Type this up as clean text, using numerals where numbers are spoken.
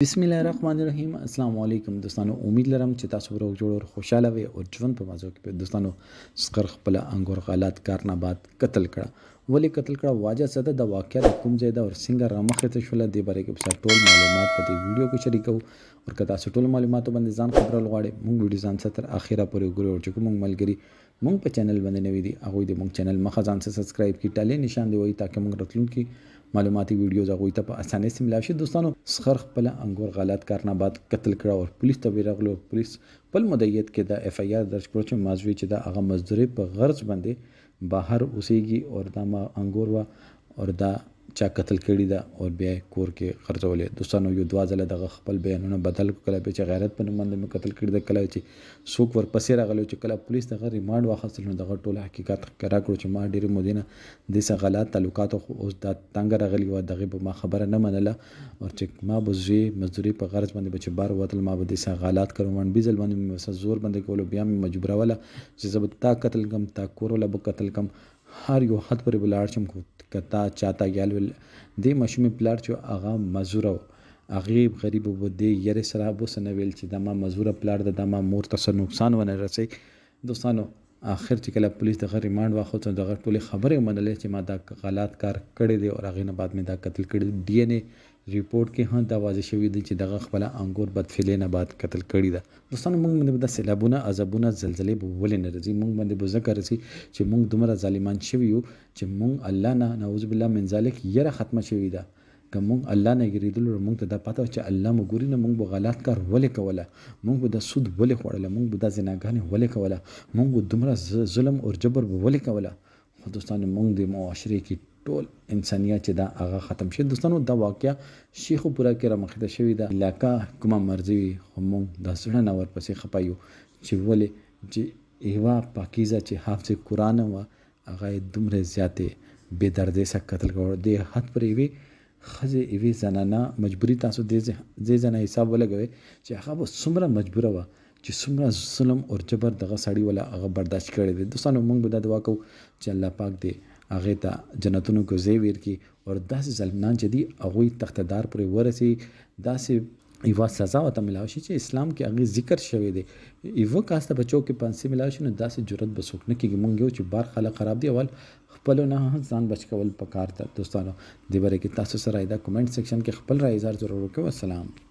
बिस्मिल्लाहिर्रहमानिर्रहीम अस्सलाम वालेकुम दोस्तانو उम्मीद लرم چې تاسو ورو جوړ خوشاله وي او ژوند په مازو کې دوستانو سقر خپل انګور غالات کارنا بعد قتل کړه ولی قتل کړه واجه صد د واقعیا د کوم ځای دا او څنګه رامخه ته شول دی باره کې په ټول معلومات په دې ویډیو کې شریکو او کدا تاسو ټول معلوماتو باندې ځان خبرول غواړئ موږ ویډیو ځان تر اخیره پورې وګورئ او چې کوم ملګری موږ په چینل باندې نوی دي هغه د موږ چینل مخه ځان سبسکرایب کی ټاله نشان دی وای تاکي موږ راتلونکي معلوماتي ویډیوز هغه ته په اسانۍ سره ملاوي شي دوستانو سخر خپل انګور غلط کارنا بعد قتل کړه او پولیس ته ورغلو پولیس خپل مدعیت کې دا اف ای آر درج کړو چې مازوی چې دا هغه مزدوري په غرض باندې بهر اوسېږي او دا ما انګور وا او دا چا قتل کړي دا او بیا کور کې خرڅولې دوستانو یو دوازله د خپل بیانونه بدل کړل به چې غیرت په نوم باندې قتل کړي د کله چې سوق ور پسې راغلو چې کله پولیس دغه ریمانډ واخیستل نو دغه ټول حقیقت کرا کړو چې ما ډېر مودینه د څه غلط تعلقات اوس د تنګ راغلی و دغه به ما خبره نه منله او چې ما بوزي مزدوري په غرض باندې بچ بار وتل ما به د څه غلط کړم بيزل باندې زور باندې کولو بیا مجبوره ولا چې زب تا قتل کم تا کور ولا بو قتل کم هر یو حد پر بلار چم کو کتا چاته یال د مشوم پلار چې هغه مزوره غریب غریب و د یره سره بو سنویل چې د ما مزوره پلار د ما مور ته نقصان ونه رسي دوستانو اخر چې کله پولیس د ریمانډ واخو ته د ټوله خبره منلې چې ما دا غلط کار کړی دی او هغه نه بعد مې دا قتل کړی ډي ان اے ریپورت کې هم دا واضح شوی دی چې دغه خپل انګور بدفعلی نه بعد قتل کړی دا دوستانو موږ باندې د سیلابونه عذابونه زلزلې به ولې نه راځي موږ باندې به ذکر رسي چې موږ دومره ظالمان شوی یو چې موږ الله نه نعوذ بالله من ذلک یره ختمه شوی دا کوم الله نه ګریدل موږ ته د پته چې الله مو ګوري نه موږ به غلط کار ولې کوله موږ به د سود ولې خوړل موږ به د زناګانې ولې کوله موږ به دومره ظلم او جبر ولې کوله خو دوستانو موږ د معاشره کې ټول انسانيت چې دا هغه ختم شي دوستانو دا واقعیا شیخ پورا کې را مخته شوی دا علاقہ کومه مرزي هم د سړه نور پسې خپایو چې ولې چې ایوا پاکیزه چې حافظ قران و هغه دومره زیاته بے دردی سره قتل کړو د حد پر وی خزه ایوی زنانه مجبوری تاسو دې زنه حساب ولګوي چې هغه څومره مجبوره و چې څومره ظلم او جبر دغه سړی ولا هغه برداشت کړی دی دوستانو موږ به دا دعا کوو چې الله پاک دې هغه ته جنتونو کو زیویر کی او داسې ظالمان چې دی هغه تختدار پر ورسي داسې ایوا سزا وته ملاوي شي چې اسلام کې هغه ذکر شوی دی ایوا کاسته بچو کې پانسي ملاوي شي نو داسې جرأت بسوک نه کیږي مونږ یو چې بار خلک خراب دی اول خپل نه ځان بچ کول پکار ته دوستانو د بره کې تاسو سره دا کمنټ سیکشن کې خپل رائے اظهار ضرور وکړئ والسلام